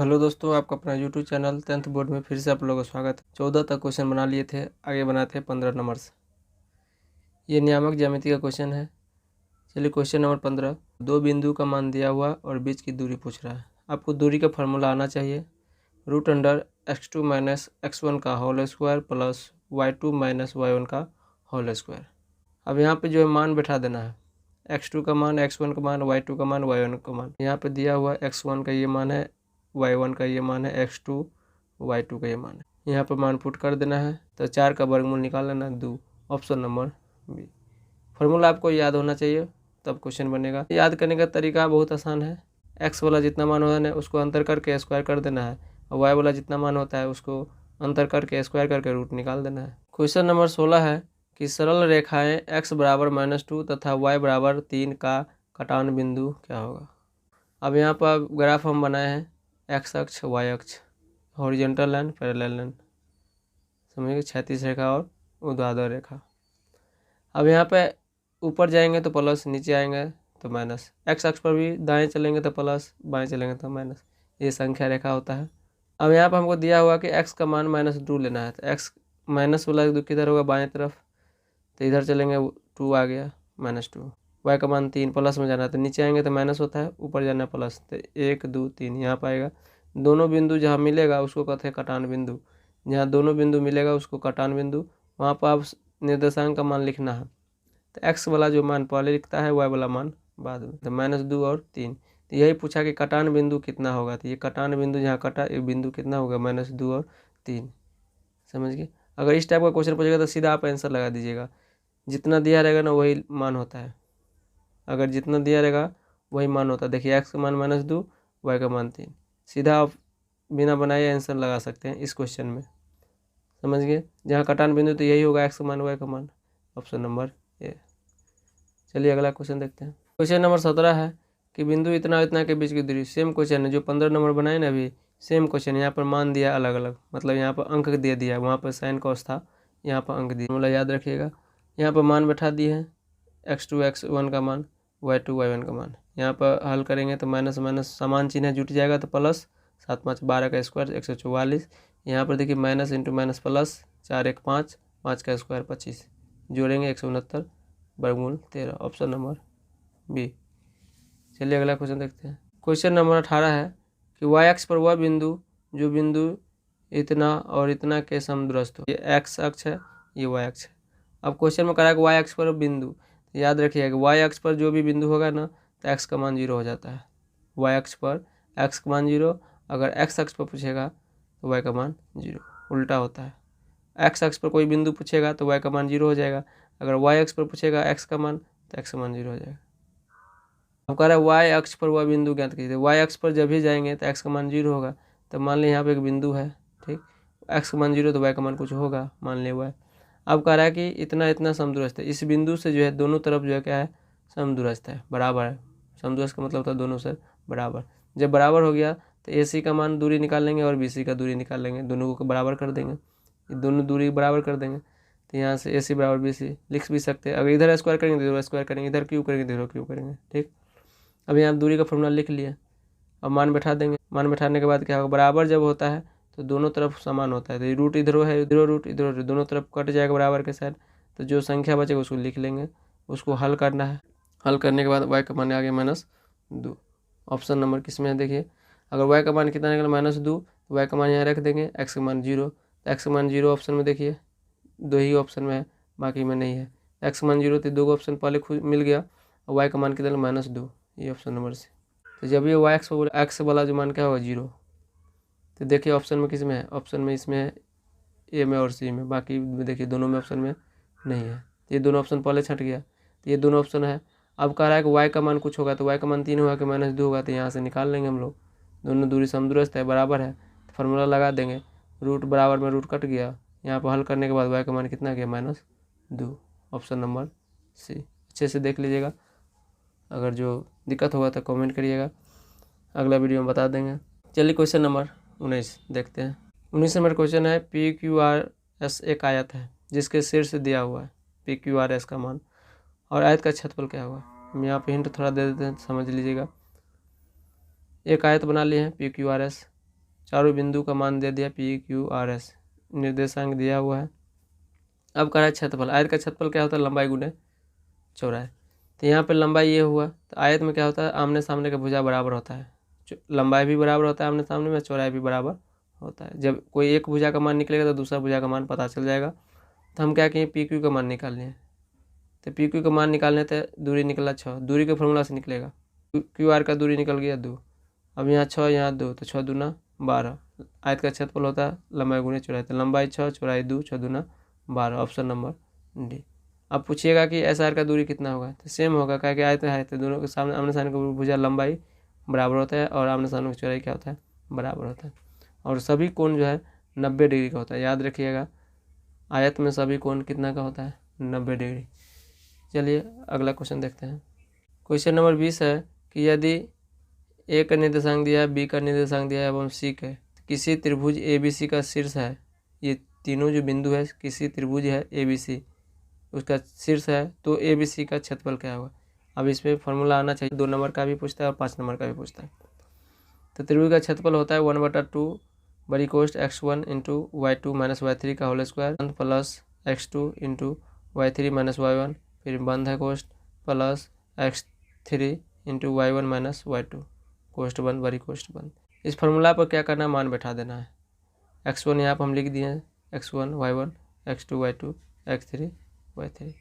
Hello दोस्तों, आपका अपना यूट्यूब चैनल 10th बोर्ड में फिर से आप लोगों का स्वागत है। 14 तक क्वेश्चन बना लिए थे, आगे बनाए थे 15 नंबर से। ये नियामक ज्यामिति का क्वेश्चन है। चलिए क्वेश्चन नंबर 15, दो बिंदु का मान दिया हुआ और बीच की दूरी पूछ रहा है। आपको दूरी का फार्मूला आना चाहिए। Root under x2 minus x1 का whole square plus y2 minus y1 का होल स्क्वायर। अब यहाँ पे जो है मान बैठा देना है। x2 का मान, x1 का मान, y2 का मान, y1 का मान। यहाँ पे दिया हुआ x1 का ये मान है, y1 का ये मान है, x2 y2 का ये मान है। यहाँ पर मान पुट कर देना है तो 4 का वर्गमूल निकाल लेना है 2। Option number B. फॉर्मूला आपको याद होना चाहिए तब क्वेश्चन बनेगा। याद करने का तरीका बहुत आसान है। एक्स वाला जितना मान होता है उसको अंतर करके स्क्वायर कर देना है, और वाई वाला जितना मान होता है उसको अंतर करके स्क्वायर करके रूट निकाल देना है। क्वेश्चन नंबर 16 है कि सरल रेखाएं x बराबर -2 तथा y बराबर 3 का कटान बिंदु क्या होगा। अब यहाँ पर ग्राफ हम बनाए हैं, x अक्ष y अक्ष, हॉरिजॉन्टल लाइन, पैरेलल लाइन, समझिए, क्षैतिज रेखा और ऊर्ध्वाधर रेखा। अब यहाँ पे ऊपर जाएंगे तो प्लस, नीचे आएंगे तो माइनस। एक्स अक्ष पर भी दाएं चलेंगे तो प्लस, बाएं चलेंगे तो माइनस। ये संख्या रेखा होता है। अब यहाँ पर हमको दिया हुआ कि x का मान -2 लेना है, तो x माइनस वाला किधर होगा, बाएं तरफ, तो इधर चलेंगे 2 आ गया -2। y का मान 3, प्लस में जाना है तो नीचे आएंगे तो माइनस होता है, ऊपर जाना है प्लस, तो 1 2 3 यहाँ पाएगा। दोनों बिंदु जहाँ मिलेगा उसको कहते हैं कटान बिंदु। जहाँ दोनों बिंदु मिलेगा उसको कटान बिंदु। वहाँ पर आप निर्देशांक का मान लिखना है, तो x वाला जो मान पहले लिखता है, y वाला मान बाद में। तो -2 और 3, तो यही पूछा कि कटान बिंदु कितना होगा, तो ये कटान बिंदु जहाँ कटा ये बिंदु कितना होगा, -2 और 3। समझ गए। अगर इस टाइप का क्वेश्चन पूछेगा तो सीधा आप आंसर लगा दीजिएगा। जितना दिया रहेगा ना वही मान होता है। अगर जितना दिया रहेगा वही मान होता है। देखिए x का मान -2, y का मान 3। सीधा आप बिना बनाए आंसर लगा सकते हैं इस क्वेश्चन में। समझ गए। जहाँ कटान बिंदु तो यही होगा, x का मान, y का मान। Option number A. चलिए अगला क्वेश्चन देखते हैं। क्वेश्चन नंबर 17 है कि बिंदु इतना इतना के बीच की दूरी। सेम क्वेश्चन है जो 15 नंबर बनाए ना अभी, सेम क्वेश्चन। यहाँ पर मान दिया अलग अलग, मतलब यहाँ पर अंक दे दिया, वहाँ पर साइन कॉस था, यहाँ पर अंक दिया। फॉर्मूला याद रखिएगा। यहाँ पर मान बैठा दिए हैं, x2 x1 का मान, y2 y1 का मान। यहाँ पर हल करेंगे तो माइनस माइनस समान चिन्ह जुट जाएगा तो प्लस, 7 5 12 का स्क्वायर 144। यहाँ पर देखिए माइनस इंटू माइनस प्लस, 4 1 5, 5 का स्क्वायर 25, जोड़ेंगे 169, वर्गमूल 13। Option number B. चलिए अगला क्वेश्चन देखते हैं। क्वेश्चन नंबर 18 है कि y अक्ष पर वह बिंदु जो बिंदु इतना और इतना के समदूरस्थ हो। ये x अक्ष है, ये y अक्ष है। अब क्वेश्चन में कह रहा है कि y अक्ष पर बिंदु, तो याद रखिएगा कि y अक्ष पर जो भी बिंदु होगा ना तो x का मान 0 हो जाता है। y अक्ष पर x का मान 0, अगर x अक्ष पर पूछेगा तो y का मान 0, उल्टा होता है। x अक्ष पर कोई बिंदु पूछेगा तो y का मान 0 हो जाएगा, अगर y अक्ष पर पूछेगा x का मान तो x का मान 0 हो जाएगा। अब कह रहा है y अक्ष पर वह बिंदु ज्ञात कीजिए। y अक्ष पर जब भी जाएंगे तो x का मान 0 होगा। तो मान लें यहाँ पे एक बिंदु है, ठीक, x का मान 0 तो y का मान कुछ होगा, मान लें y। अब कह रहा है कि इतना इतना समदूरस्थ है। इस बिंदु से जो है दोनों तरफ जो है क्या है, समदूरस्थ है, बराबर है। समदूरस्थ का मतलब होता है दोनों से बराबर। जब बराबर हो गया तो AC का मान दूरी निकाल लेंगे और BC का दूरी निकाल लेंगे, दोनों को बराबर कर देंगे, दोनों दूरी बराबर कर देंगे। तो यहाँ से AC बराबर BC लिख भी सकते हैं। अगर इधर स्क्वायर करेंगे तो इधर स्क्वायर करेंगे, इधर क्यू करेंगे तो इधर क्यू करेंगे, ठीक। अब यहाँ दूरी का फॉर्मूला लिख लिया। अब मान बैठा देंगे। मान बैठाने के बाद क्या होगा, बराबर जब होता है तो दोनों तरफ समान होता है। तो रूट इधर है, इधर रूट इधर, दोनों तरफ कट जाएगा बराबर के साथ। तो जो संख्या बचेगा उसको लिख लेंगे, उसको हल करना है। हल करने के बाद y का मान आ गया -2। ऑप्शन नंबर किस में है देखिए। अगर y का मान कितना निकला, -2, तो y का मान यहाँ रख देंगे, x का मान 0। तो x का मान 0 ऑप्शन में देखिए 2 ही ऑप्शन में है, बाकी में नहीं है। x का मान 0 तो 2 ऑप्शन पहले खुद मिल गया, और y का मान कितना, -2, ये ऑप्शन नंबर से। तो जब ये x वाला जो मान क्या होगा 0, तो देखिए ऑप्शन में किस में है, ऑप्शन में इसमें है ए में और सी में, बाकी में देखिए दोनों में ऑप्शन में नहीं है। तो ये दोनों ऑप्शन पहले छट गया, तो ये दोनों ऑप्शन है। अब कह रहा है कि y का मान कुछ होगा, तो y का मान 3 होगा कि -2 होगा, तो यहाँ से निकाल लेंगे हम लोग। दोनों दूरी समदूरस्थ है, बराबर है, तो फार्मूला लगा देंगे। रूट बराबर में रूट कट गया, यहाँ पर हल करने के बाद y का मान कितना गया, -2। Option number C. अच्छे से देख लीजिएगा, अगर जो दिक्कत होगा तो कमेंट करिएगा, अगला वीडियो में बता देंगे। चलिए क्वेश्चन नंबर 19 देखते हैं। 19 नंबर क्वेश्चन है PQRS एक आयत है जिसके शीर्ष दिया हुआ है PQRS का मान, और आयत का क्षेत्रफल क्या होगा। हम यहाँ पे हिंट थोड़ा दे देते हैं, समझ लीजिएगा। एक आयत बना लिए हैं PQRS, चारों बिंदु का मान दे दिया पी क्यू आर एस, निर्देशांक दिया हुआ है। अब कह रहा है क्षेत्रफल। आयत का क्षेत्रफल क्या होता है? लंबाई गुने चौड़ाई। तो यहाँ पे लंबाई ये हुआ, तो आयत में क्या होता है? आमने सामने का भुजा बराबर होता है, लंबाई भी बराबर होता है आमने सामने में, चौड़ाई भी बराबर होता है। जब कोई एक भुजा का मान निकलेगा तो दूसरा भुजा का मान पता चल जाएगा। तो हम क्या किए? पी क्यू का मान निकालने हैं। तो पी क्यू का मान निकालने थे, दूरी निकला 6, दूरी के फॉर्मूला से निकलेगा। क्यू आर का दूरी निकल गया 2, अब यहाँ 6 यहाँ 2, तो 6 दूना 12। आयत का क्षेत्रफल होता है लंबाई गुने चौड़ाई, तो लंबाई 6 चौड़ाई 2, 6 दूना 12, ऑप्शन नंबर डी। अब पूछिएगा कि एस आर का दूरी कितना होगा? तो सेम होगा, क्या कि आयत है तो दोनों के सामने आमने सामने का भुजा लंबाई बराबर होता है और आमने सामने की चौड़ाई क्या होता है? बराबर होता है। और सभी कोण जो है 90 डिग्री का होता है, याद रखिएगा। आयत में सभी कोण कितना का होता है? 90 डिग्री। चलिए अगला क्वेश्चन देखते हैं। क्वेश्चन नंबर 20 है कि यदि ए का निर्देशांक दिया है, बी का निर्देशांक दिया है एवं सी का, किसी त्रिभुज ए बी सी का शीर्ष है, ये तीनों जो बिंदु है किसी त्रिभुज है ए बी सी, उसका शीर्ष है, तो ए बी सी का क्षेत्रफल क्या होगा? अब इसमें फॉर्मूला आना चाहिए, 2 नंबर का भी पूछता है और 5 नंबर का भी पूछता है। तो त्रिभुज का क्षेत्रफल होता है 1/2 बड़ी कोष्ट x1 into y2 minus y3 का whole square plus x2 into y3 minus y1, फिर बंध है कोष्ट, plus x3 into y1 minus y2, कोष्ट बंद बड़ी कोष्ट बंद। इस फॉर्मूला पर क्या करना है? मान बैठा देना है। x1 यहाँ पर हम लिख दिए हैं, x1 y1, x2 y2, x3 y3।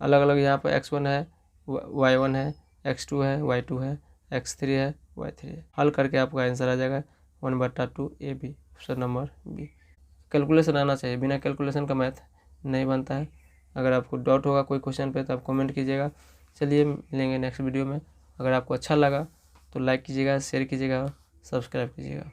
अलग अलग यहाँ पर x1 है, y1 है, x2 है, y2 है, x3 है, y3 है। हल करके आपका आंसर आ जाएगा 1/2 AB, option number B. Calculation आना चाहिए, बिना कैलकुलेशन का मैथ नहीं बनता है। अगर आपको डाउट होगा कोई क्वेश्चन पे तो आप कमेंट कीजिएगा। चलिए मिलेंगे नेक्स्ट वीडियो में। अगर आपको अच्छा लगा तो लाइक कीजिएगा, शेयर कीजिएगा, सब्सक्राइब कीजिएगा।